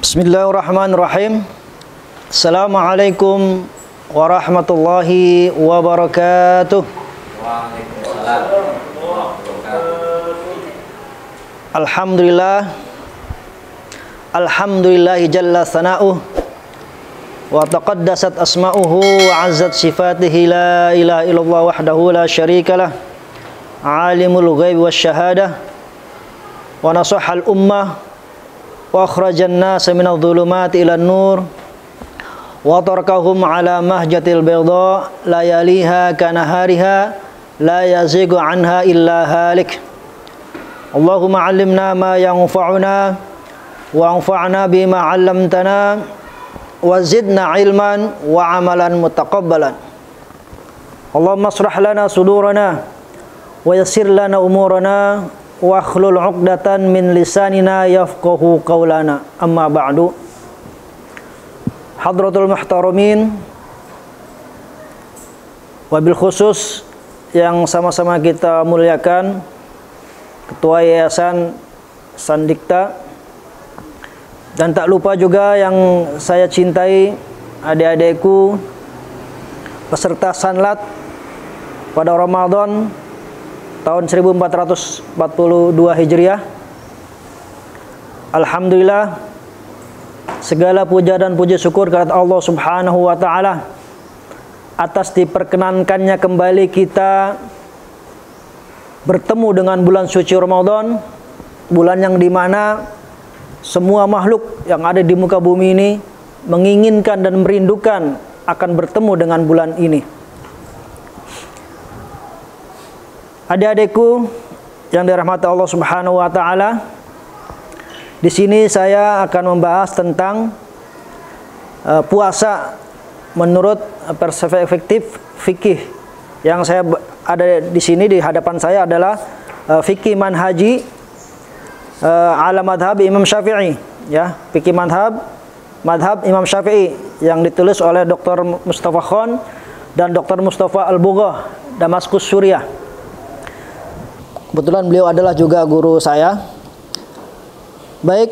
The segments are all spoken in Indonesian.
Bismillahirrahmanirrahim. Assalamualaikum warahmatullahi wabarakatuh. Waalaikumsalam warahmatullahi wabarakatuh. Alhamdulillahi jalla sana'uh wa taqaddasat asma'uhu wa azzat sifatihi, la ilaha illallah wahdahu la syarikalah, alimul ghaibi wasyahadah, wa nasahal ummah wa akhrajan nasa minadh dhulumati ilan nur wa tarakahum ala mahjatil bayda layaliha kanahariha la yazigu anha illa halik. Allahumma 'allimna ma yanfa'una wa anfa'na bima 'allamtana wa zidna ilman wa amalan mutaqabbalan. Allahumma ashrah lana sudurana wa yassir lana umurana wa akhlul 'uqdatan min lisanina yafqahu qawlana. Amma ba'du. Hadratul muhtaramin, wabil khusus yang sama-sama kita muliakan, Ketua Yayasan Sandikta, dan tak lupa juga yang saya cintai adik-adikku peserta Sanlat pada Ramadan tahun 1442 Hijriah. Alhamdulillah, segala puja dan puji syukur kepada Allah Subhanahu wa taala atas diperkenankannya kembali kita bertemu dengan bulan suci Ramadan, bulan yang dimana semua makhluk yang ada di muka bumi ini menginginkan dan merindukan akan bertemu dengan bulan ini. Adik-adikku yang dirahmati Allah Subhanahu wa taala, di sini saya akan membahas tentang puasa menurut perspektif fikih. Yang saya ada di sini di hadapan saya adalah fikih manhaji ala madhab Imam Syafi'i, ya, fikih madhab Imam Syafi'i yang ditulis oleh Dr. Mustafa Khan dan Dr. Mustafa Al-Bughah, Damaskus, Suriah. Kebetulan beliau adalah juga guru saya. Baik,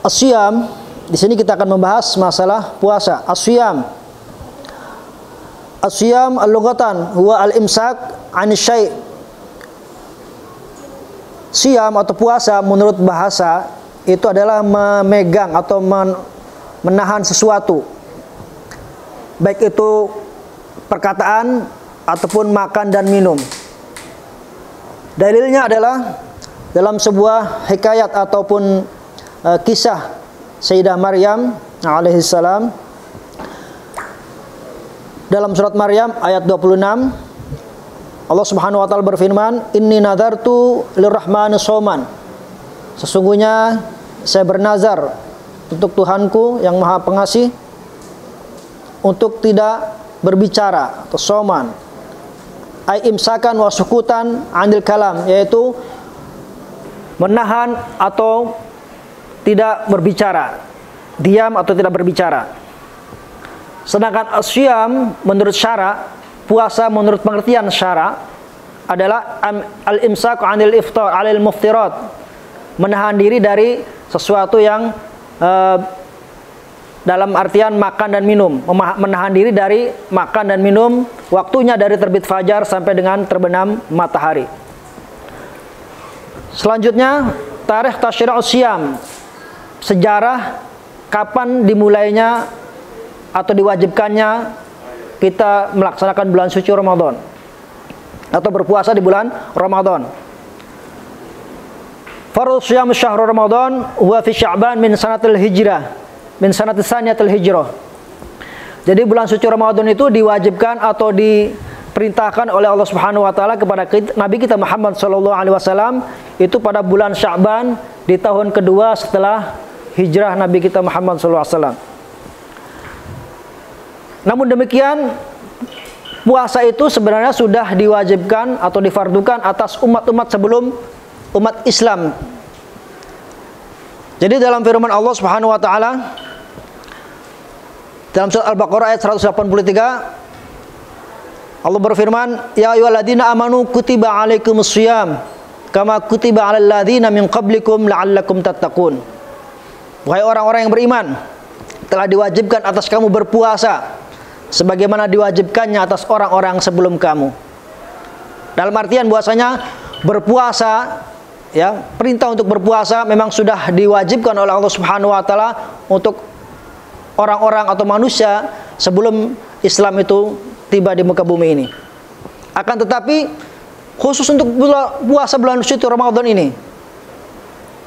asyam, di sini kita akan membahas masalah puasa. Asyam al-lughatan huwa al-imsak 'ani syai'. Syam atau puasa menurut bahasa itu adalah memegang atau menahan sesuatu, baik itu perkataan ataupun makan dan minum. Dalilnya adalah dalam sebuah hikayat ataupun kisah Sayyidah Maryam alaihissalam. Dalam surat Maryam ayat 26, Allah Subhanahu wa taala berfirman, "Inni nadartu lirrahmani shauman." Sesungguhnya saya bernazar untuk Tuhanku yang Maha Pengasih untuk tidak berbicara, atau shauman ai imsakan wa sukutan 'anil kalam, yaitu menahan atau tidak berbicara, diam atau tidak berbicara. Sedangkan asyam menurut syara, puasa menurut pengertian syara adalah al-imsak 'anil iftar 'alil muftirat, menahan diri dari sesuatu yang dalam artian makan dan minum, menahan diri dari makan dan minum waktunya dari terbit fajar sampai dengan terbenam matahari. Selanjutnya, tarikh tasyri'us syiyam, sejarah kapan dimulainya atau diwajibkannya kita melaksanakan bulan suci Ramadan atau berpuasa di bulan Ramadan. Fardhu syiyam syahrul Ramadan huwa fi Sya'ban min sanatil hijrah, min sanati saniyatil hijrah. Jadi bulan suci Ramadan itu diwajibkan atau diperintahkan oleh Allah Subhanahu wa taala kepada Nabi kita Muhammad sallallahu alaihi wasallam itu pada bulan Sya'ban di tahun kedua setelah hijrah Nabi kita Muhammad sallallahu alaihi wasallam. Namun demikian, puasa itu sebenarnya sudah diwajibkan atau difardukan atas umat-umat sebelum umat Islam. Jadi dalam firman Allah Subhanahu wa taala dalam surat Al-Baqarah ayat 183, Allah berfirman, "Ya ayyuhalladzina amanu kutiba alaikumus syiyam kama kutiba 'alal ladzina min qablikum la'allakum tattaqun. Wahai orang-orang yang beriman, telah diwajibkan atas kamu berpuasa sebagaimana diwajibkannya atas orang-orang sebelum kamu. Dalam artian bahwasanya berpuasa, ya, perintah untuk berpuasa memang sudah diwajibkan oleh Allah Subhanahu wa taala untuk orang-orang atau manusia sebelum Islam itu tiba di muka bumi ini. Akan tetapi khusus untuk puasa bulan suci Ramadan ini,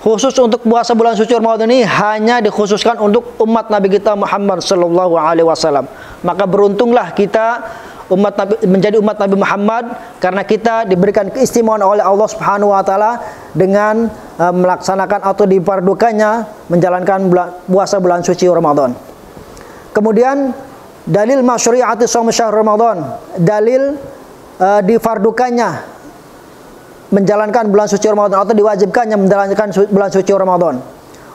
khusus untuk puasa bulan suci Ramadan ini hanya dikhususkan untuk umat Nabi kita Muhammad sallallahu alaihi wasallam. Maka beruntunglah kita umat Nabi, menjadi umat Nabi Muhammad, karena kita diberikan keistimewaan oleh Allah Subhanahu wa taala dengan melaksanakan atau difardukannya menjalankan puasa bulan suci Ramadan. Kemudian dalil masyru'iyati shaum syahr Ramadan, dalil difardukannya menjalankan bulan suci Ramadan atau diwajibkannya menjalankan bulan suci Ramadan.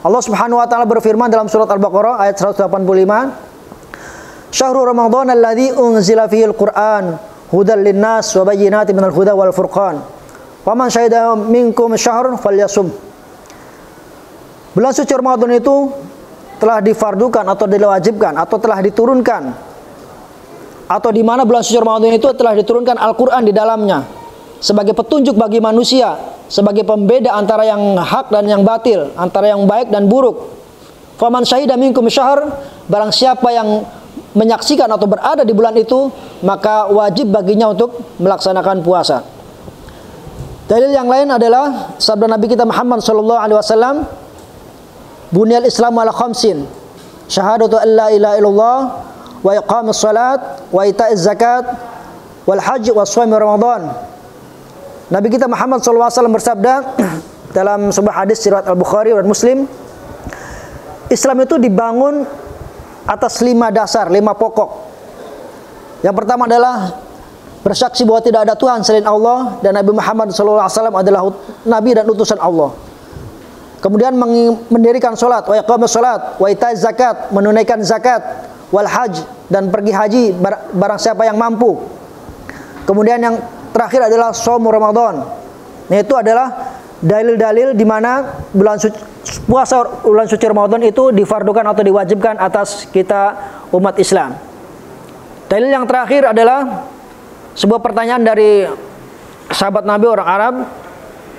Allah Subhanahu wa taala berfirman dalam surat Al-Baqarah ayat 185, Syahrul Ramadan alladzi unzila fihil Qur'an hudan linnas wa bayyinatin minal huda wal furqan. Faman syahida minkum syahr falyasum. Bulan suci Ramadan itu telah difardukan atau diwajibkan atau telah diturunkan, atau di mana bulan suci Ramadan itu telah diturunkan Al-Qur'an di dalamnya sebagai petunjuk bagi manusia, sebagai pembeda antara yang hak dan yang batil, antara yang baik dan buruk. Faman syahida minkum syahr, barang siapa yang menyaksikan atau berada di bulan itu, maka wajib baginya untuk melaksanakan puasa. Dalil yang lain adalah sabda Nabi kita Muhammad sallallahu alaihi wasallam, Bunyal Islamu ala khamsin, syahadatu an la ilaha illallah, wa iqamis salat, wa ita'iz zakat, wal hajj wa shaum Ramadan. Nabi kita Muhammad sallallahu alaihi wasallam bersabda dalam sebuah hadis riwayat Al-Bukhari dan Muslim, Islam itu dibangun atas 5 dasar, 5 pokok. Yang pertama adalah bersaksi bahwa tidak ada Tuhan selain Allah dan Nabi Muhammad SAW adalah Nabi dan utusan Allah. Kemudian mendirikan salat, wa iqamus salat, wa itaiz zakat, menunaikan zakat, wal hajj, dan pergi haji barang siapa yang mampu. Kemudian yang terakhir adalah shaum Ramadan. Itu adalah dalil-dalil di mana puasa bulan suci Ramadan itu difardukan atau diwajibkan atas kita umat Islam. Dalil yang terakhir adalah sebuah pertanyaan dari sahabat Nabi orang Arab.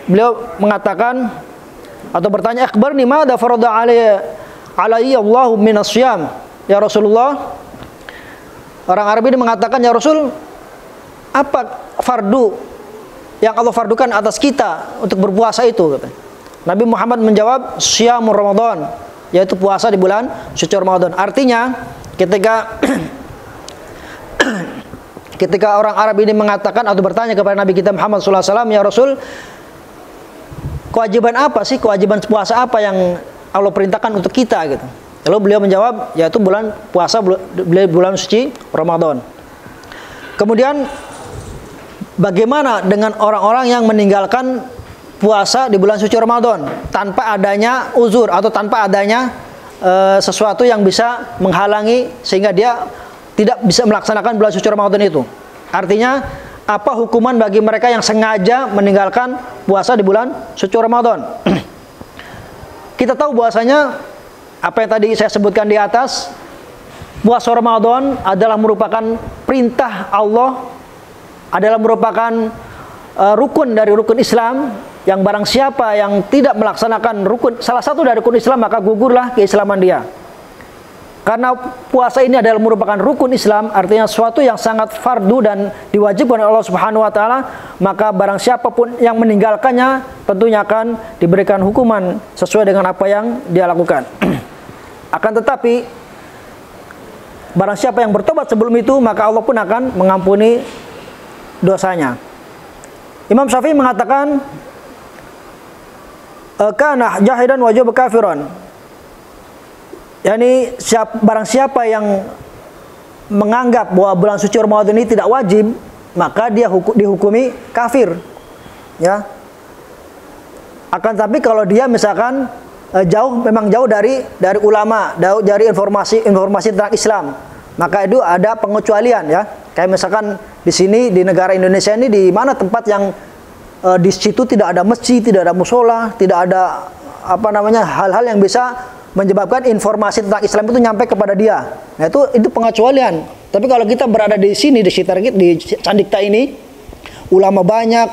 Beliau mengatakan atau bertanya, "Akhbarni madza farada alayya Allahu minas syiyam?" Ya Rasulullah, orang Arab ini mengatakan, "Ya Rasul, apa fardu yang Allah fardukan atas kita untuk berpuasa itu?" Nabi Muhammad menjawab, "Syiyamur Ramadan," yaitu puasa di bulan suci Ramadan. Artinya, ketika orang Arab ini mengatakan atau bertanya kepada Nabi kita Muhammad SAW, "Ya Rasul, kewajiban apa sih? Kewajiban puasa apa yang Allah perintahkan untuk kita?" gitu. Lalu beliau menjawab, yaitu bulan suci Ramadan. Kemudian bagaimana dengan orang-orang yang meninggalkan puasa di bulan suci Ramadan tanpa adanya uzur atau tanpa adanya sesuatu yang bisa menghalangi sehingga dia tidak bisa melaksanakan bulan suci Ramadan itu? Artinya, apa hukuman bagi mereka yang sengaja meninggalkan puasa di bulan suci Ramadan? Kita tahu bahwasanya apa yang tadi saya sebutkan di atas, puasa Ramadan adalah merupakan perintah Allah, adalah merupakan rukun dari rukun Islam, yang barang siapa yang tidak melaksanakan salah satu dari rukun Islam, maka gugurlah keislaman dia. Karena puasa ini adalah merupakan rukun Islam, artinya sesuatu yang sangat fardu dan diwajibkan oleh Allah Subhanahu wa taala, maka barang siapapun yang meninggalkannya tentunya akan diberikan hukuman sesuai dengan apa yang dia lakukan. Akan tetapi barang siapa yang bertobat sebelum itu, maka Allah pun akan mengampuni dosanya. Imam Syafi'i mengatakan, kana jahidan wajib kafiran. Yani barang siapa yang menganggap bahwa bulan suci Ramadan ini tidak wajib, maka dia dihukumi kafir. Ya. Akan tapi kalau dia misalkan memang jauh dari ulama, jauh dari informasi tentang Islam, maka itu ada pengecualian, ya. Kayak misalkan di sini di negara Indonesia ini, di mana tempat yang di situ tidak ada masjid, tidak ada musola, tidak ada hal-hal yang bisa menyebabkan informasi tentang Islam itu nyampe kepada dia. Nah, itu pengecualian. Tapi kalau kita berada di sini, di sekitar kita, di Candikta ini, ulama banyak,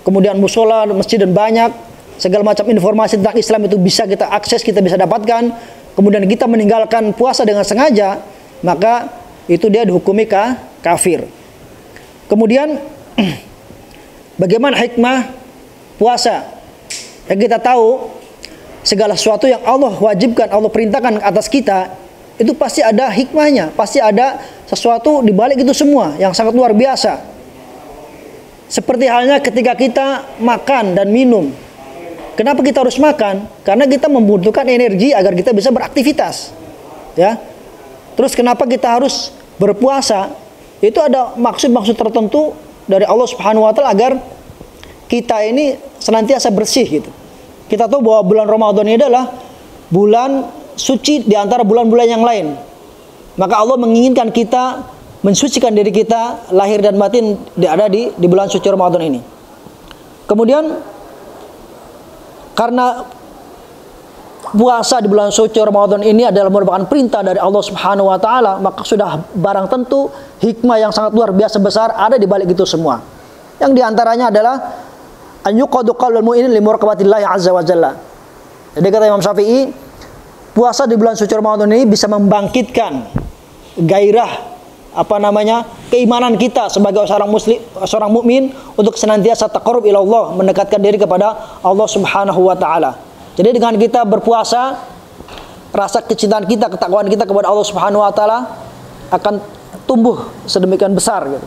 kemudian musola, masjid dan banyak, segala macam informasi tentang Islam itu bisa kita akses, kita bisa dapatkan. Kemudian kita meninggalkan puasa dengan sengaja, maka itu dia dihukumi kafir. Kemudian bagaimana hikmah puasa? Yang kita tahu, segala sesuatu yang Allah wajibkan, Allah perintahkan atas kita, itu pasti ada hikmahnya, pasti ada sesuatu di balik itu semua yang sangat luar biasa. Seperti halnya ketika kita makan dan minum. Kenapa kita harus makan? Karena kita membutuhkan energi agar kita bisa beraktivitas. Ya. Terus kenapa kita harus berpuasa? Itu ada maksud-maksud tertentu dari Allah Subhanahu wa taala agar kita ini senantiasa bersih gitu. Kita tahu bahwa bulan Ramadan ini adalah bulan suci di antara bulan-bulan yang lain. Maka Allah menginginkan kita mensucikan diri kita lahir dan batin ada di bulan suci Ramadan ini. Kemudian karena puasa di bulan suci Ramadan ini adalah merupakan perintah dari Allah Subhanahu wa taala, maka sudah barang tentu hikmah yang sangat luar biasa besar ada di balik itu semua. Yang diantaranya adalah an yuqadu qalbul mu'min li muraqabatillahi azza wa jalla. Jadi kata Imam Syafi'i, puasa di bulan suci Ramadan ini bisa membangkitkan gairah keimanan kita sebagai seorang muslim, seorang mukmin untuk senantiasa taqarrub ila Allah, mendekatkan diri kepada Allah Subhanahu wa taala. Jadi dengan kita berpuasa, rasa kecintaan kita, ketakwaan kita kepada Allah Subhanahu wa taala akan tumbuh sedemikian besar gitu.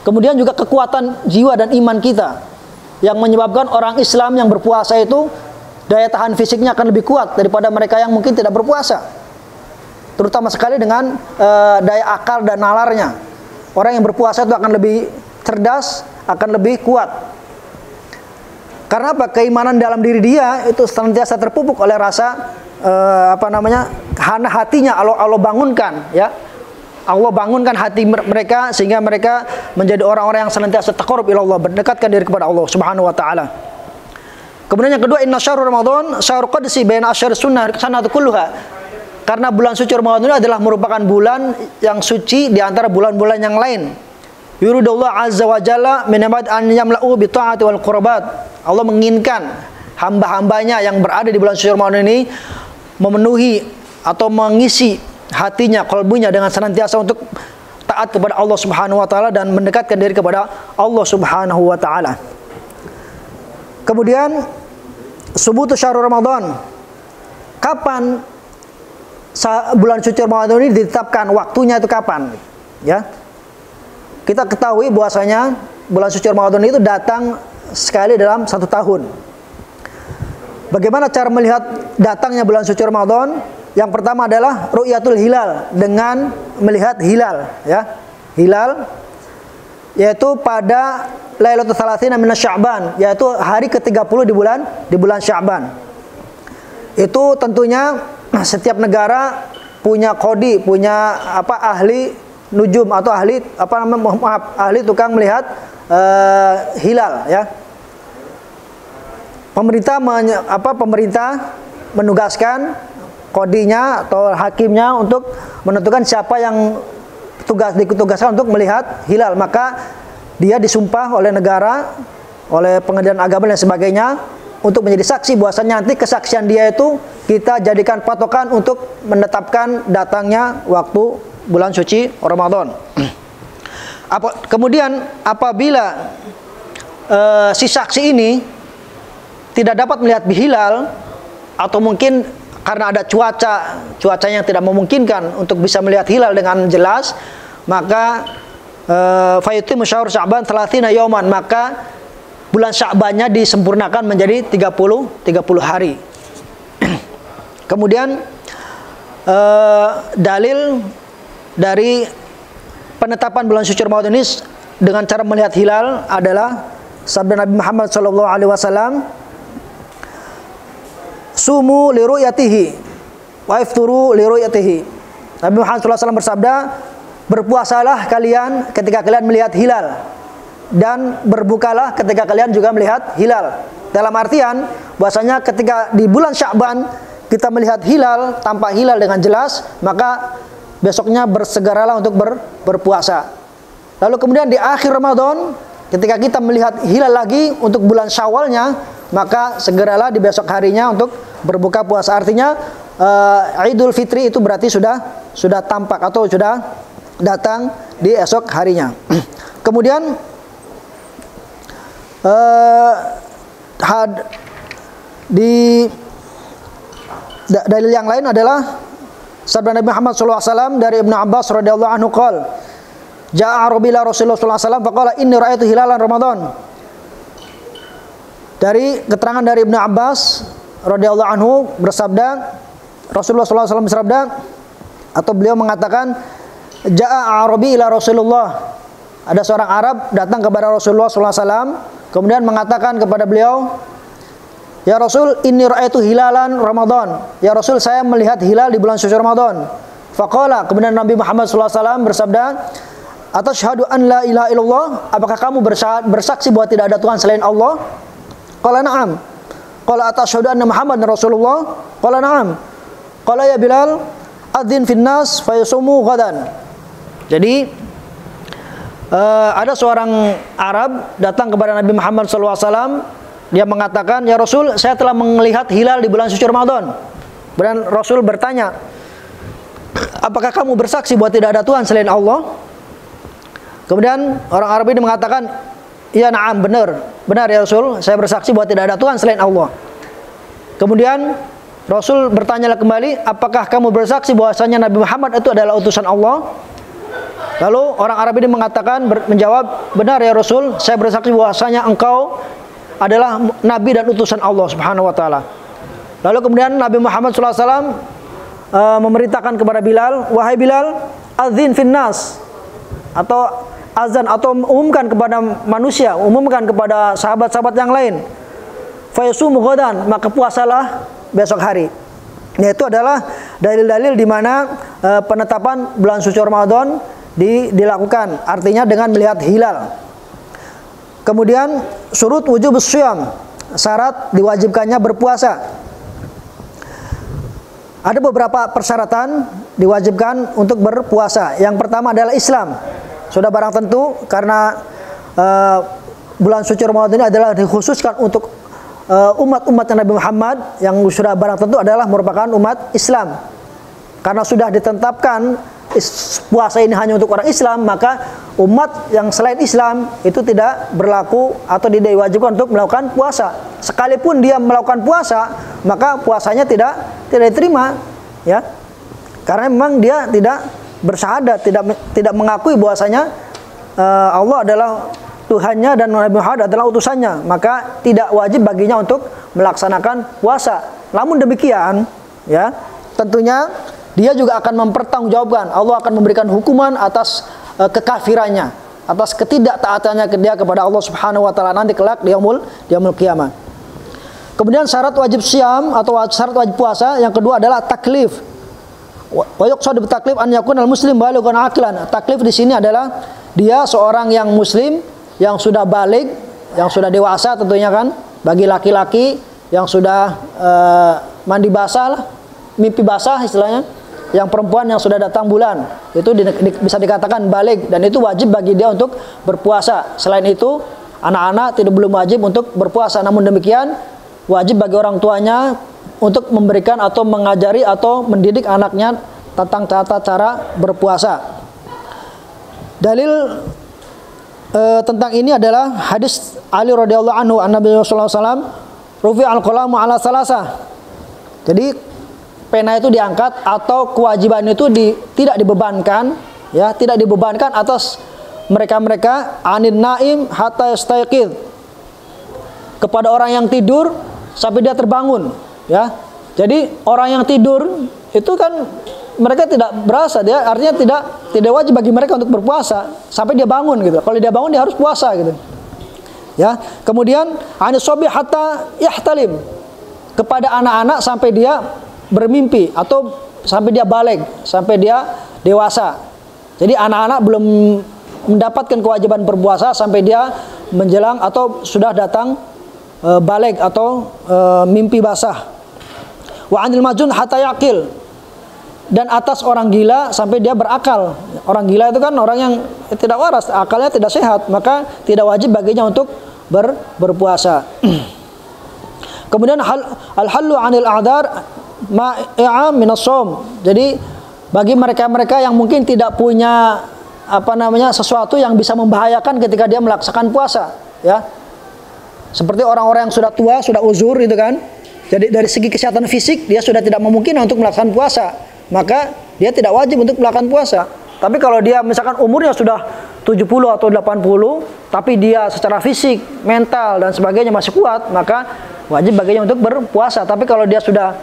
Kemudian juga kekuatan jiwa dan iman kita yang menyebabkan orang Islam yang berpuasa itu daya tahan fisiknya akan lebih kuat daripada mereka yang mungkin tidak berpuasa. Terutama sekali dengan daya akal dan nalarnya. Orang yang berpuasa itu akan lebih cerdas, akan lebih kuat. Karena apa? Keimanan dalam diri dia itu senantiasa terpupuk oleh rasa hatinya Allah bangunkan, ya. Allah bangunkan hati mereka sehingga mereka menjadi orang-orang yang senantiasa taqarrub ila Allah, mendekatkan diri kepada Allah Subhanahu wa taala. Kemudian yang kedua, inna syahrul Ramadan syahrul qadsi baina asyhar sunnah sanatu kulluha. Karena bulan suci Ramadan ini adalah merupakan bulan yang suci di antara bulan-bulan yang lain. Yuridullah azza wa jalla min ibad an yamla'u bi ta'ati wal qurbat. Allah menginginkan hamba-hambanya yang berada di bulan suci Ramadan ini memenuhi atau mengisi hatinya, qalbunya dengan senantiasa untuk taat kepada Allah Subhanahu wa taala dan mendekatkan diri kepada Allah Subhanahu wa taala. Kemudian subutu syahrul Ramadan. Kapan bulan suci Ramadan ini ditetapkan, waktunya itu kapan? Ya. Kita ketahui bahwasanya bulan suci Ramadan itu datang sekali dalam 1 tahun. Bagaimana cara melihat datangnya bulan suci Ramadan? Yang pertama adalah ru'yatul hilal, dengan melihat hilal, ya. Hilal yaitu pada Lailatul Tsalatsina min Sya'ban, yaitu hari ke-30 di bulan Sya'ban. Itu tentunya setiap negara punya kodi, punya ahli nujum atau ahli ahli tukang melihat hilal, ya. Pemerintah menugaskan kodinya atau hakimnya untuk menentukan siapa yang ditugaskan untuk melihat hilal. Maka dia disumpah oleh negara, oleh pengadilan agama dan sebagainya untuk menjadi saksi bahwasanya nanti kesaksian dia itu kita jadikan patokan untuk menetapkan datangnya waktu bulan suci Ramadan. Kemudian apabila si saksi ini tidak dapat melihat hilal, atau mungkin karena ada cuaca yang tidak memungkinkan untuk bisa melihat hilal dengan jelas, maka fayutim syahr Sya'ban 30 yauman, maka bulan Sya'bannya disempurnakan menjadi 30 hari. Kemudian dalil dari penetapan bulan suci Ramadan ini dengan cara melihat hilal adalah sabda Nabi Muhammad SAW, sumu li ru'yatihi wa ifturu li ru'yatihi. Nabi Muhammad SAW bersabda, berpuasalah kalian ketika kalian melihat hilal, dan berbukalah ketika kalian juga melihat hilal. Dalam artian bahwasanya ketika di bulan Sya'ban kita melihat hilal, tampak hilal dengan jelas, maka besoknya bersegeralah untuk berpuasa. Lalu kemudian di akhir Ramadan ketika kita melihat hilal lagi untuk bulan Syawalnya, maka segeralah di besok harinya untuk berbuka puasa. Artinya Idul Fitri itu berarti sudah tampak atau sudah datang di esok harinya. Kemudian di dalil yang lain adalah sabda Nabi Muhammad SAW dari Ibnu Abbas radhiyallahu anhu qala ja'a Arabila Rasulullah SAW faqala inni ra'aitu hilalan Ramadan. Dari keterangan dari Ibnu Abbas radhiyallahu anhu bersabda, Rasulullah SAW bersabda atau beliau mengatakan ja'a Arabi ila Rasulullah. Ada seorang Arab datang kepada Rasulullah SAW kemudian mengatakan kepada beliau, ya Rasul, inni ra'aitu hilalan Ramadan. Ya Rasul, saya melihat hilal di bulan suci Ramadan. Faqala, kemudian Nabi Muhammad SAW bersabda, atasyhadu an la ilaha illallah, apakah kamu bersaksi bahwa tidak ada Tuhan selain Allah? Qala na'am. Qala atasyhadu anna Muhammadan Rasulullah? Qala na'am. Qala ya Bilal, adzin finnas fayasumu ghadan. Jadi ada seorang Arab datang kepada Nabi Muhammad SAW. Dia mengatakan, ya Rasul, saya telah melihat hilal di bulan suci Ramadan. Dan Rasul bertanya, apakah kamu bersaksi bahwa tidak ada Tuhan selain Allah? Kemudian orang Arab ini mengatakan, ya na'am, benar ya Rasul, saya bersaksi bahwa tidak ada Tuhan selain Allah. Kemudian Rasul bertanya kembali, apakah kamu bersaksi bahwasanya Nabi Muhammad itu adalah utusan Allah? Lalu orang Arab ini mengatakan, menjawab, benar ya Rasul, saya bersaksi bahwasanya engkau adalah nabi dan utusan Allah Subhanahu wa taala. Lalu kemudian Nabi Muhammad SAW memerintahkan kepada Bilal, wahai Bilal, adzin finnas, atau azan, atau umumkan kepada manusia, umumkan kepada sahabat-sahabat yang lain. Fayasumu ghadan, maka puasalah besok hari. Nah, itu adalah dalil-dalil di mana penetapan bulan suci Ramadan dilakukan, artinya dengan melihat hilal. Kemudian surut wujub syiyam, syarat diwajibkannya berpuasa. Ada beberapa persyaratan diwajibkan untuk berpuasa. Yang pertama adalah Islam. Sudah barang tentu karena bulan suci Ramadan ini adalah dikhususkan untuk umat-umat Nabi Muhammad, yang sudah barang tentu adalah merupakan umat Islam. Karena sudah ditetapkan puasa ini hanya untuk orang Islam, maka umat yang selain Islam itu tidak berlaku atau tidak diwajibkan untuk melakukan puasa. Sekalipun dia melakukan puasa, maka puasanya tidak diterima, ya. Karena memang dia tidak bersyahadat, tidak mengakui bahwasanya Allah adalah Tuhannya dan Nabi Muhammad adalah utusannya, maka tidak wajib baginya untuk melaksanakan puasa. Namun demikian, ya, tentunya dia juga akan mempertanggungjawabkan, Allah akan memberikan hukuman atas kekafirannya, atas ketidaktaatannya dia kepada Allah Subhanahu wa taala nanti kelak di yaumul qiyamah. Kemudian syarat wajib syiyam atau syarat wajib puasa yang kedua adalah taklif. Wa yuqsadu bi taklif an yakunal muslim balighan aqlan. Taklif di sini adalah dia seorang yang muslim yang sudah baligh, yang sudah dewasa tentunya kan, bagi laki-laki yang sudah mandi basah lah, mimpi basah istilahnya. Yang perempuan yang sudah datang bulan itu bisa dikatakan baligh, dan itu wajib bagi dia untuk berpuasa. Selain itu anak-anak belum wajib untuk berpuasa, namun demikian wajib bagi orang tuanya untuk memberikan atau mengajari atau mendidik anaknya tentang tata cara berpuasa. Dalil tentang ini adalah hadis Ali radhiyallahu anhu an-Nabi sallallahu alaihi wasallam rufi al-qalamu ala salasah. Jadi pena itu diangkat atau kewajiban itu tidak dibebankan, ya, tidak dibebankan atas mereka-mereka anin naim hatta yastayqidh, kepada orang yang tidur sampai dia terbangun, ya. Jadi orang yang tidur itu kan mereka tidak berasa, dia artinya tidak wajib bagi mereka untuk berpuasa sampai dia bangun gitu. Kalau dia bangun dia harus puasa gitu. Ya. Kemudian anis sobi hatta yahtalim, kepada anak-anak sampai dia bermimpi atau sampai dia baligh, sampai dia dewasa. Jadi anak-anak belum mendapatkan kewajiban berpuasa sampai dia menjelang atau sudah datang balik atau mimpi basah. Wa 'anil majnun hatta yaqil, dan atas orang gila sampai dia berakal. Orang gila itu kan orang yang tidak waras, akalnya tidak sehat, maka tidak wajib baginya untuk berpuasa. Kemudian al-hallu 'anil a'dzar ma'i'a min as-shaum. Jadi bagi mereka-mereka yang mungkin tidak punya sesuatu yang bisa membahayakan ketika dia melaksanakan puasa, ya. Seperti orang-orang yang sudah tua, sudah uzur gitu kan. Jadi dari segi kesehatan fisik dia sudah tidak memungkinkan untuk melaksanakan puasa, maka dia tidak wajib untuk melakukan puasa. Tapi kalau dia misalkan umurnya sudah 70 atau 80, tapi dia secara fisik, mental dan sebagainya masih kuat, maka wajib baginya untuk berpuasa. Tapi kalau dia sudah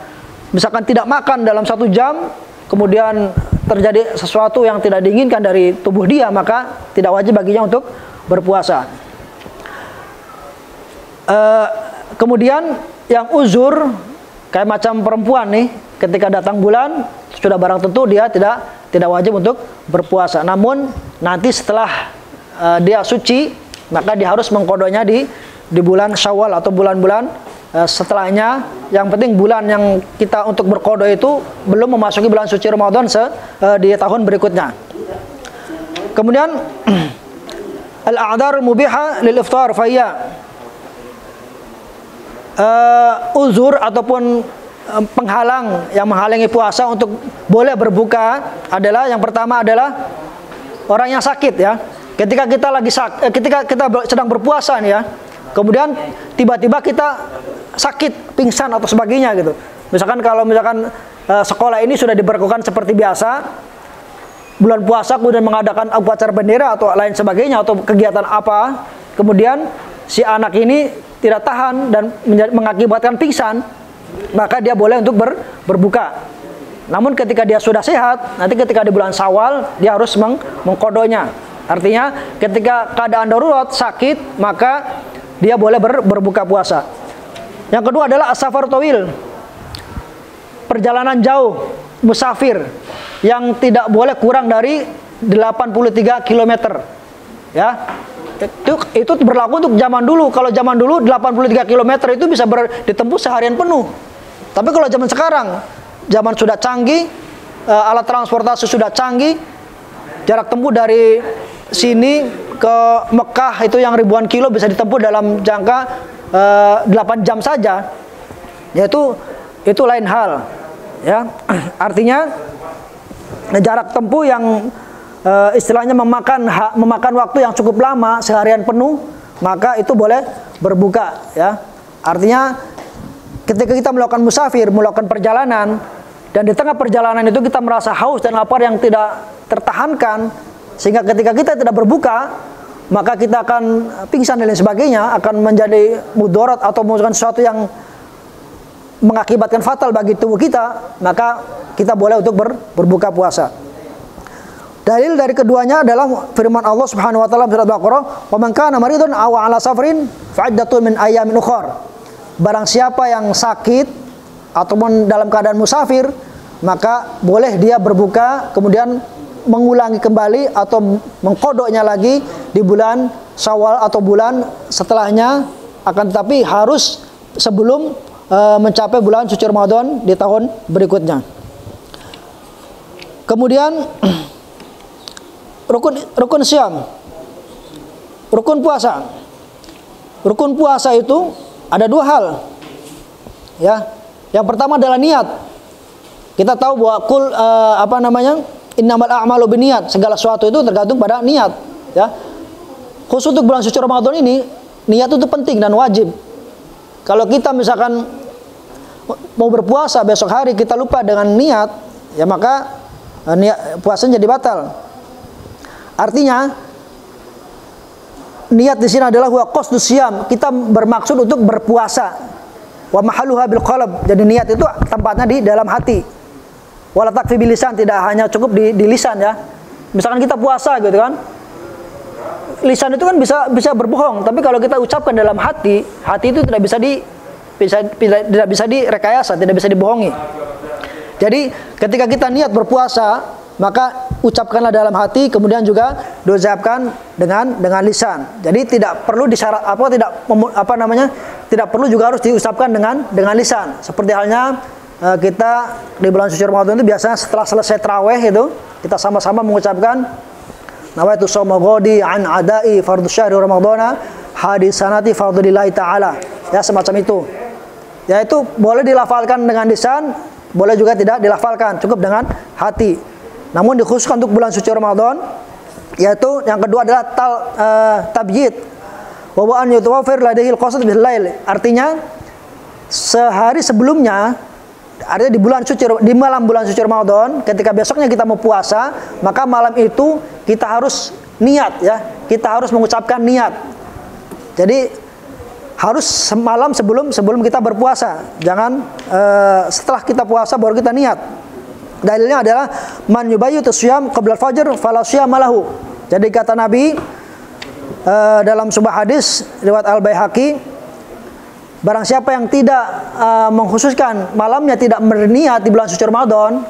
misalkan tidak makan dalam 1 jam, kemudian terjadi sesuatu yang tidak diinginkan dari tubuh dia, maka tidak wajib baginya untuk berpuasa. Kemudian yang uzur kayak macam perempuan nih, ketika datang bulan sudah barang tentu dia tidak wajib untuk berpuasa. Namun nanti setelah dia suci, maka dia harus mengqadanya di bulan Syawal atau bulan-bulan setelahnya. Yang penting bulan yang kita untuk berqada itu belum memasuki bulan suci Ramadan di tahun berikutnya. Kemudian al-a'dzar mubiha lil iftar fayya, uzur ataupun penghalang yang menghalangi puasa untuk boleh berbuka adalah, yang pertama adalah orang yang sakit, ya. Ketika kita sedang berpuasa nih, ya, kemudian tiba-tiba kita sakit, pingsan atau sebagainya gitu. Misalkan kalau sekolah ini sudah diberlakukan seperti biasa, bulan puasa kemudian mengadakan upacara bendera atau lain sebagainya atau kegiatan apa, kemudian si anak ini tidak tahan dan mengakibatkan pingsan, maka dia boleh untuk berbuka. Namun ketika dia sudah sehat, nanti ketika di bulan Syawal dia harus mengqadanya. Artinya ketika keadaan darurat sakit, maka dia boleh berbuka puasa. Yang kedua adalah as-safar tawil, perjalanan jauh, musafir yang tidak boleh kurang dari 83 km, ya. Itu berlaku untuk zaman dulu. Kalau zaman dulu 83 km itu bisa ditempuh seharian penuh. Tapi kalau zaman sekarang, zaman sudah canggih, alat transportasi sudah canggih, jarak tempuh dari sini ke Mekah itu yang ribuan kilo bisa ditempuh dalam jangka 8 jam saja. Yaitu itu lain hal, ya. Artinya jarak tempuh yang istilahnya memakan waktu yang cukup lama, seharian penuh, maka itu boleh berbuka, ya. Artinya ketika kita melakukan musafir, melakukan perjalanan, dan di tengah perjalanan itu kita merasa haus dan lapar yang tidak tertahankan, sehingga ketika kita tidak berbuka, maka kita akan pingsan dan lain sebagainya, akan menjadi mudarat atau melakukan sesuatu yang mengakibatkan fatal bagi tubuh kita, maka kita boleh untuk berbuka puasa. Dalil dari keduanya adalah firman Allah Subhanahu wa taala surat Al-Baqarah, "Wa man kana maridun aw 'ala safarin fa'iddatun min ayyamin ukhra." Barang siapa yang sakit ataupun dalam keadaan musafir, maka boleh dia berbuka kemudian mengulangi kembali atau mengqadanya lagi di bulan Syawal atau bulan setelahnya, akan tetapi harus sebelum mencapai bulan suci Ramadan di tahun berikutnya. Kemudian rukun syam, rukun puasa. Rukun puasa itu ada 2 hal, ya. Yang pertama adalah niat. Kita tahu bahwa innamal a'malu binniyat, segala sesuatu itu tergantung pada niat, ya. Khusus untuk bulan suci Ramadan ini, niat itu penting dan wajib. Kalau kita misalkan mau berpuasa besok hari kita lupa dengan niat, ya maka puasanya jadi batal. Artinya niat di sini adalah wa qasdus syiyam, kita bermaksud untuk berpuasa. Wa mahalluha bil qalb, jadi niat itu tempatnya di dalam hati. Wala takfi bil lisan, tidak hanya cukup di lisan, ya. Misalkan kita puasa gitu kan, lisan itu kan bisa berbohong, tapi kalau kita ucapkan dalam hati itu tidak bisa direkayasa, tidak bisa dibohongi. Jadi ketika kita niat berpuasa, maka ucapkanlah dalam hati, kemudian juga diucapkan dengan lisan. Jadi tidak perlu disyarat tidak perlu juga harus diucapkan dengan lisan. Seperti halnya kita di bulan suci Ramadan itu biasanya setelah selesai tarawih itu kita sama-sama mengucapkan nawaitu shauma ghadi an adai fardhu syahri ramadhana hadisanati fardhillahi taala. Ya, semacam itu. Ya, itu boleh dilafalkan dengan lisan, boleh juga tidak dilafalkan, cukup dengan hati. Namun dikhususkan untuk bulan suci Ramadan, yaitu yang kedua adalah tabyid. Wa an yutawaffir ladaihi al-qasd bil lail. Artinya sehari sebelumnya, artinya di malam bulan suci Ramadan, ketika besoknya kita mau puasa, maka malam itu kita harus niat, ya. Kita harus mengucapkan niat. Jadi harus semalam sebelum kita berpuasa. Jangan setelah kita puasa baru kita niat. Dalilnya adalah man yubayyit as-siyam qabla al-fajr fala siyama lahu. Jadi kata Nabi dalam sebuah hadis riwayat Al-Baihaqi, barang siapa yang tidak mengkhususkan malamnya tidak berniat di bulan suci Ramadan,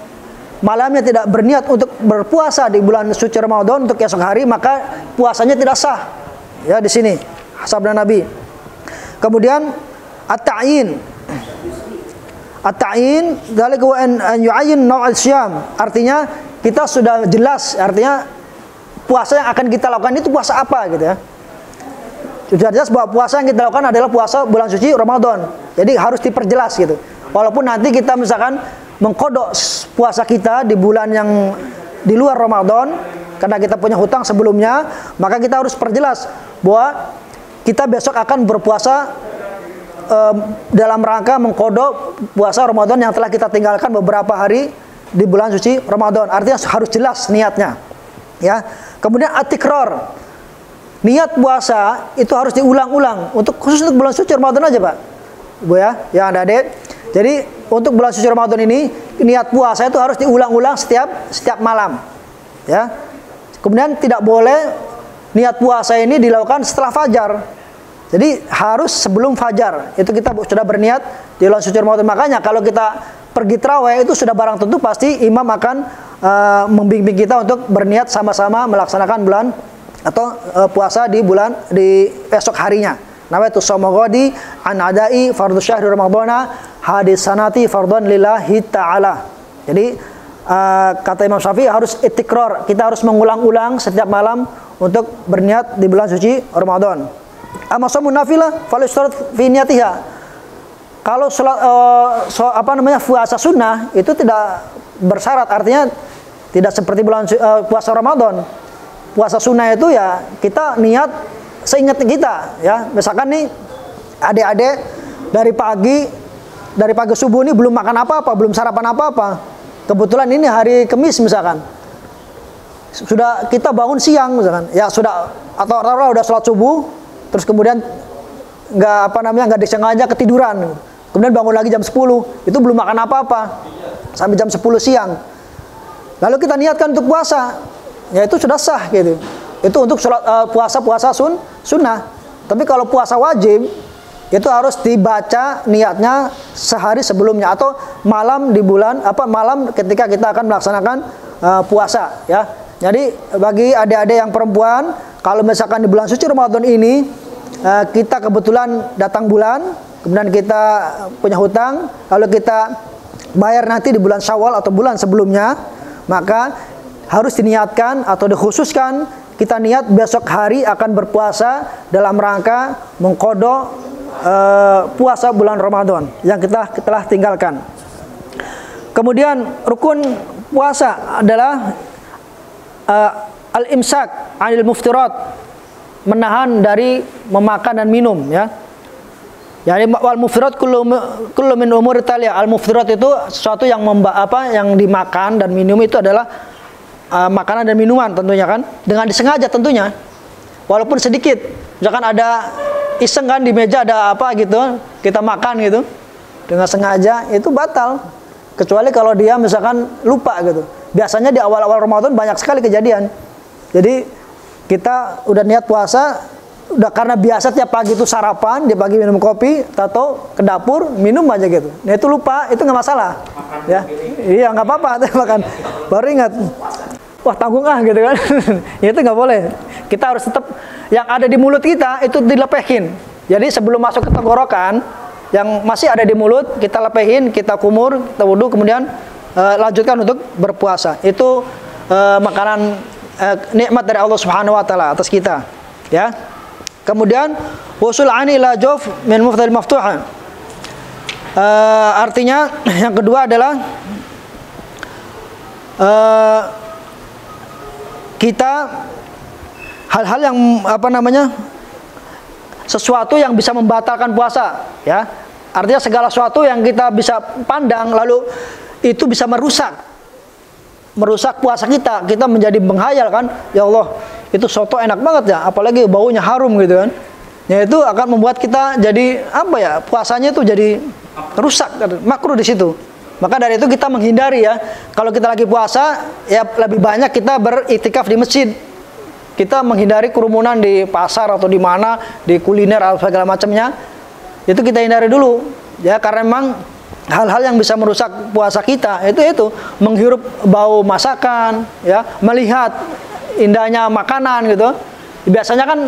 malamnya tidak berniat untuk berpuasa di bulan suci Ramadan untuk esok hari, maka puasanya tidak sah. Ya, di sini sabda Nabi. Kemudian at-ta'yin. At-ta'yin dzalika wa an yu'ayyin naw' al-syam. Artinya kita sudah jelas, artinya puasa yang akan kita lakukan itu puasa apa gitu ya. Sudah jelas bahwa puasa yang kita lakukan adalah puasa bulan suci Ramadan. Jadi harus diperjelas gitu. Walaupun nanti kita misalkan mengkodok puasa kita di bulan yang di luar Ramadan karena kita punya hutang sebelumnya, maka kita harus perjelas bahwa kita besok akan berpuasa dalam rangka mengkodok puasa Ramadan yang telah kita tinggalkan beberapa hari di bulan suci Ramadan. Artinya harus jelas niatnya, ya. Kemudian at-tikrar, niat puasa itu harus diulang-ulang. Khusus untuk bulan suci Ramadan aja, Pak, Bu, ya, yang ada adik. Jadi untuk bulan suci Ramadan ini niat puasa itu harus diulang-ulang setiap malam, ya. Kemudian tidak boleh niat puasa ini dilakukan setelah fajar. Jadi harus sebelum fajar itu kita sudah berniat di bulan suci Ramadan. Makanya kalau kita pergi tarawih itu sudah barang tentu pasti imam akan membimbing kita untuk berniat sama-sama melaksanakan bulan atau puasa di esok harinya. Nawaitu shauma ghadi an adai fardhu syahri ramadhana hadisanati fardhan lillahi ta'ala. Jadi kata Imam Syafi'i harus itikrar, kita harus mengulang-ulang setiap malam untuk berniat di bulan suci Ramadan. Amma shamun nafilah fal ishtarat fi niyatiha. Kalau puasa sunnah itu tidak bersyarat, artinya tidak seperti puasa Ramadan. Puasa sunnah itu ya kita niat seingat kita, ya. Misalkan nih adik-adik dari pagi subuh ini belum makan apa-apa, belum sarapan apa-apa. Kebetulan ini hari Kamis misalkan. Sudah kita bangun siang misalkan. Ya sudah, atau udah sholat subuh, terus kemudian nggak disengaja ketiduran. Kemudian bangun lagi jam 10, itu belum makan apa-apa sampai jam 10 siang. Lalu kita niatkan untuk puasa, ya itu sudah sah gitu. Itu untuk puasa sunnah. Tapi kalau puasa wajib itu harus dibaca niatnya sehari sebelumnya atau malam malam ketika kita akan melaksanakan puasa, ya. Jadi bagi adik-adik yang perempuan, kalau misalkan di bulan suci Ramadan ini kita kebetulan datang bulan, kemudian kita punya hutang, lalu kita bayar nanti di bulan Syawal atau bulan sebelumnya, maka harus diniatkan atau dikhususkan kita niat besok hari akan berpuasa dalam rangka mengkodok puasa bulan Ramadan yang kita telah tinggalkan. Kemudian rukun puasa adalah al-imsak 'anil muftirat, menahan dari memakan dan minum, ya. Yani wal muftirat kullu min umur talia. Al muftirat itu sesuatu yang yang dimakan dan minum itu adalah makanan dan minuman tentunya kan, dengan disengaja tentunya. Walaupun sedikit. Misalkan ada iseng kan di meja ada apa gitu, kita makan gitu dengan sengaja, itu batal. Kecuali kalau dia misalkan lupa gitu. Biasanya di awal-awal Ramadan banyak sekali kejadian. Jadi kita udah niat puasa, udah karena biasa tiap pagi itu sarapan, di pagi minum kopi, atau ke dapur minum aja gitu. Nah itu lupa, itu nggak masalah. Ya, iya nggak apa-apa, makan. Baru ingat. wah tanggung gitu kan. Itu nggak boleh. Kita harus tetap yang ada di mulut kita itu dilepehin. Jadi sebelum masuk ke tenggorokan, yang masih ada di mulut kita lepehin, kita kumur, kita wudu, kemudian lanjutkan untuk berpuasa. Itu makanan nikmat dari Allah Subhanahu wa taala atas kita, ya. Kemudian wusul ani ila jawf min mufdal maftuhan. Artinya yang kedua adalah kita hal-hal yang sesuatu yang bisa membatalkan puasa, ya. Artinya segala sesuatu yang kita bisa pandang lalu itu bisa merusak puasa kita. Kita menjadi menghayal kan, ya Allah, itu soto enak banget ya, apalagi baunya harum gitu kan. Ya itu akan membuat kita jadi puasanya itu jadi rusak, makruh di situ. Maka dari itu kita menghindari ya. Kalau kita lagi puasa, ya lebih banyak kita beriktikaf di masjid. Kita menghindari kerumunan di pasar atau di mana, di kuliner atau segala macamnya. Itu kita hindari dulu. Ya karena memang hal-hal yang bisa merusak puasa kita itu menghirup bau masakan, ya, melihat indahnya makanan gitu. Biasanya kan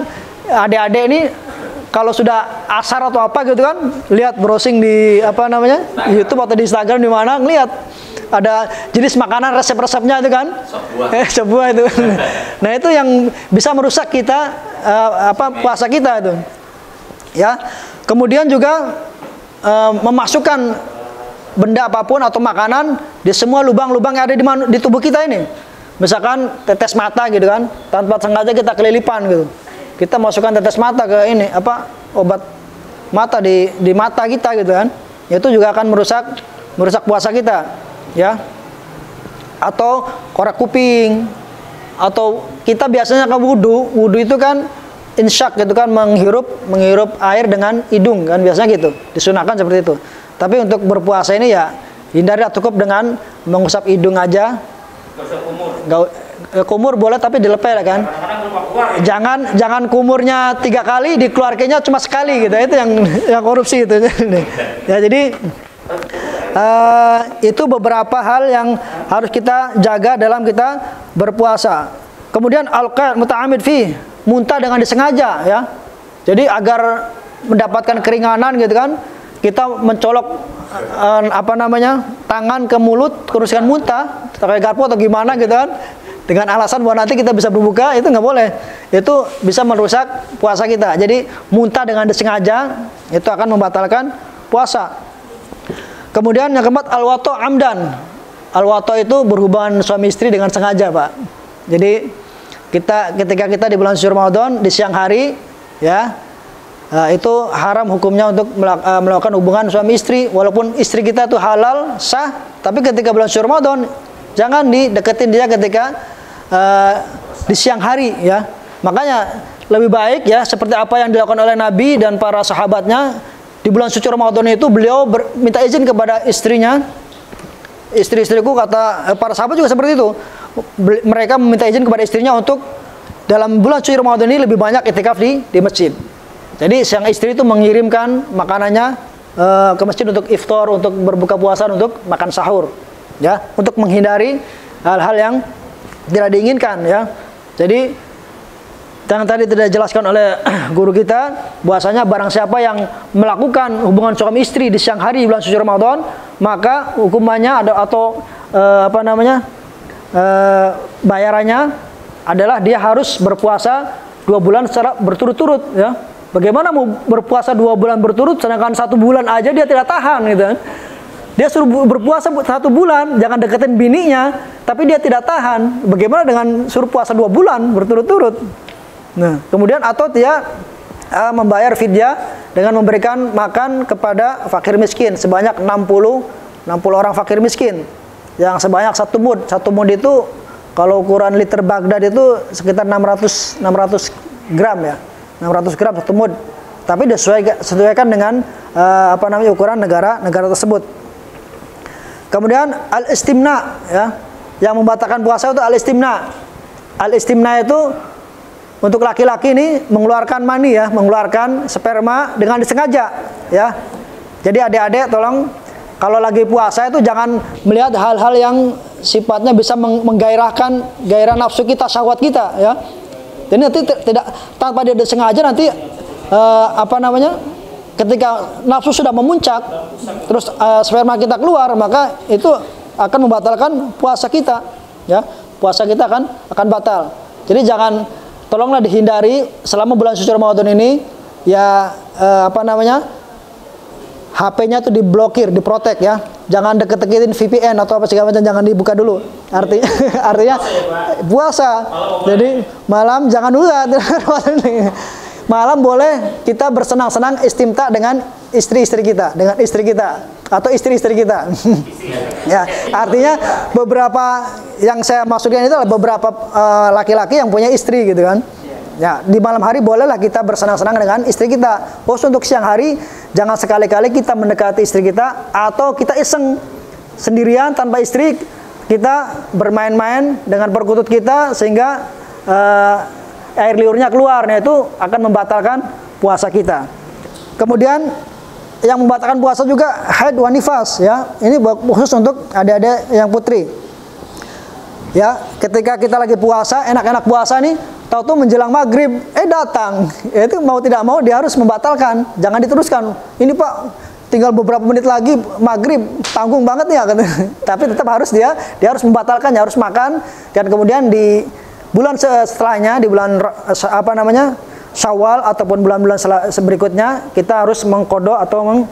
adik-adik ini kalau sudah asar atau apa gitu kan, lihat browsing di YouTube atau di Instagram di mana, ngelihat ada jenis makanan resep-resepnya itu kan, sebuah itu. Nah itu yang bisa merusak kita puasa kita itu, ya. Kemudian juga memasukkan benda apapun atau makanan di semua lubang-lubang yang ada di tubuh kita ini. Misalkan tetes mata gitu kan, tanpa sengaja kita kelilipan gitu. Kita masukkan tetes mata ke ini obat mata di mata kita gitu kan. Itu juga akan merusak puasa kita, ya. Atau korek kuping, atau kita biasanya ke wudu itu kan insyak gitu kan, menghirup air dengan hidung kan, biasanya gitu. Disunahkan seperti itu. Tapi untuk berpuasa ini ya hindari, cukup dengan mengusap hidung aja. Kumur boleh tapi dilepel kan. Jangan kumurnya 3 kali, dikeluarkannya cuma sekali gitu. Itu yang korupsi itu. Ya jadi itu beberapa hal yang harus kita jaga dalam kita berpuasa. Kemudian al-qai' muta'amid fi, muntah dengan disengaja ya. Jadi agar mendapatkan keringanan gitu kan, kita mencolok tangan ke mulut, teruskan muntah pakai garpu atau gimana gitu kan, dengan alasan bahwa nanti kita bisa berbuka, itu nggak boleh. Itu bisa merusak puasa kita. Jadi muntah dengan disengaja itu akan membatalkan puasa. Kemudian yang keempat al-wato amdan. Al-wato itu berhubungan suami istri dengan sengaja, Pak. Jadi ketika kita di bulan suci Ramadan di siang hari, ya, itu haram hukumnya untuk melakukan hubungan suami istri, walaupun istri kita itu halal sah, tapi ketika bulan suci Ramadan jangan dideketin dia ketika di siang hari, ya. Makanya lebih baik ya seperti apa yang dilakukan oleh Nabi dan para sahabatnya di bulan suci Ramadan itu, beliau minta izin kepada istrinya. Istri-istriku, kata para sahabat juga seperti itu. Mereka meminta izin kepada istrinya untuk dalam bulan suci Ramadan ini lebih banyak iktikaf di masjid. Jadi sang istri itu mengirimkan makanannya ke masjid untuk iftar, untuk berbuka puasa, untuk makan sahur, ya, untuk menghindari hal-hal yang tidak diinginkan, ya. Jadi yang tadi tidak dijelaskan oleh guru kita, bahwasanya barang siapa yang melakukan hubungan suami istri di siang hari di bulan suci Ramadan, maka hukumannya bayarannya adalah dia harus berpuasa 2 bulan secara berturut-turut, ya. Bagaimana mau berpuasa 2 bulan berturut sedangkan 1 bulan aja dia tidak tahan gitu kan. Dia suruh berpuasa 1 bulan, jangan deketin bininya, tapi dia tidak tahan. Bagaimana dengan suruh puasa 2 bulan berturut-turut? Nah, kemudian atau dia membayar fidyah dengan memberikan makan kepada fakir miskin sebanyak 60 orang fakir miskin yang sebanyak 1 mud. 1 mud itu kalau ukuran liter Baghdad itu sekitar 600 gram, ya. 600 gram 1 mud. Tapi disesuaikan dengan ukuran negara tersebut. Kemudian al-istimna, ya. Yang membatalkan puasa itu al-istimna. Al-istimna itu untuk laki-laki ini mengeluarkan mani, ya, mengeluarkan sperma dengan disengaja, ya. Jadi adik-adik tolong kalau lagi puasa itu jangan melihat hal-hal yang sifatnya bisa menggairahkan gairah nafsu kita, syahwat kita, ya. Jadi nanti tidak tanpa dia sengaja nanti ketika nafsu sudah memuncak, terus sperma kita keluar, maka itu akan membatalkan puasa kita, ya. Puasa kita akan batal. Jadi tolonglah dihindari selama bulan suci Ramadan ini, ya HP-nya tuh diblokir, diprotek, ya. Jangan deket-deketin VPN atau apa segala macam, jangan dibuka dulu. Artinya puasa. Jadi malam jangan dulu. Malam boleh kita bersenang-senang istimta dengan istri-istri kita, atau istri-istri kita. Ya, artinya beberapa yang saya maksudkan itu adalah beberapa laki-laki yang punya istri gitu kan. Ya, di malam hari bolehlah kita bersenang-senang dengan istri kita. Untuk siang hari jangan sekali-kali kita mendekati istri kita, atau kita iseng sendirian tanpa istri, kita bermain-main dengan perkutut kita sehingga air liurnya keluar. Nah, itu akan membatalkan puasa kita. Kemudian yang membatalkan puasa juga haid wa nifas, ya. Ini khusus untuk adik-adik yang putri. Ya, ketika kita lagi puasa, enak-enak puasa nih, tahu-tahu menjelang maghrib, datang. Itu mau tidak mau dia harus membatalkan. Jangan diteruskan. Ini Pak, tinggal beberapa menit lagi maghrib, tanggung banget ya. Tapi tetap harus dia harus membatalkan, harus makan. Dan kemudian di bulan setelahnya, di bulan Syawal ataupun bulan-bulan berikutnya, kita harus mengqadha atau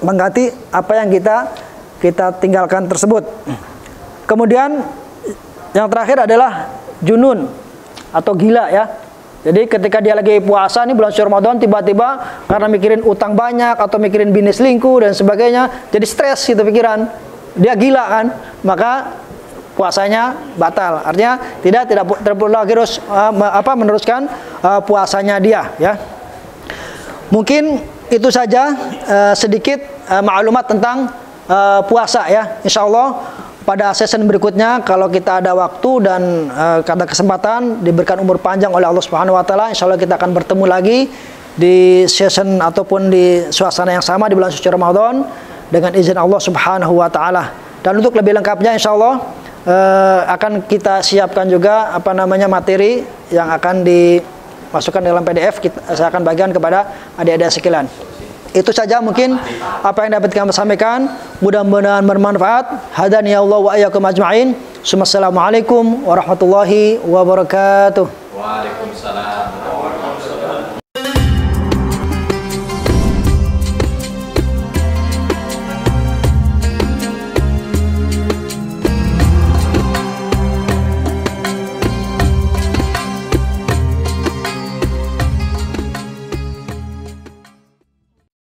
mengganti apa yang kita tinggalkan tersebut. Kemudian yang terakhir adalah junun atau gila, ya. Jadi ketika dia lagi puasa nih bulan suci Ramadan, tiba-tiba karena mikirin utang banyak atau mikirin bini selingkuh dan sebagainya, jadi stres gitu pikiran. Dia gila kan, maka puasanya batal. Artinya tidak perlu lagi harus meneruskan puasanya dia, ya. Mungkin itu saja sedikit maklumat tentang puasa, ya. Insyaallah pada sesi berikutnya, kalau kita ada waktu dan ada kesempatan, diberikan umur panjang oleh Allah Subhanahu wa taala, insyaallah kita akan bertemu lagi di session ataupun di suasana yang sama di bulan suci Ramadan dengan izin Allah Subhanahu wa taala. Dan untuk lebih lengkapnya insyaallah akan kita siapkan juga materi yang akan dimasukkan dalam PDF. Saya akan bagikan kepada adik-adik sekalian. Itu saja mungkin apa yang dapat kami sampaikan. Mudah-mudahan bermanfaat. Hadani Allah wa iyyakum ajma'in. Assalamualaikum warahmatullahi wabarakatuh. Waalaikumsalam.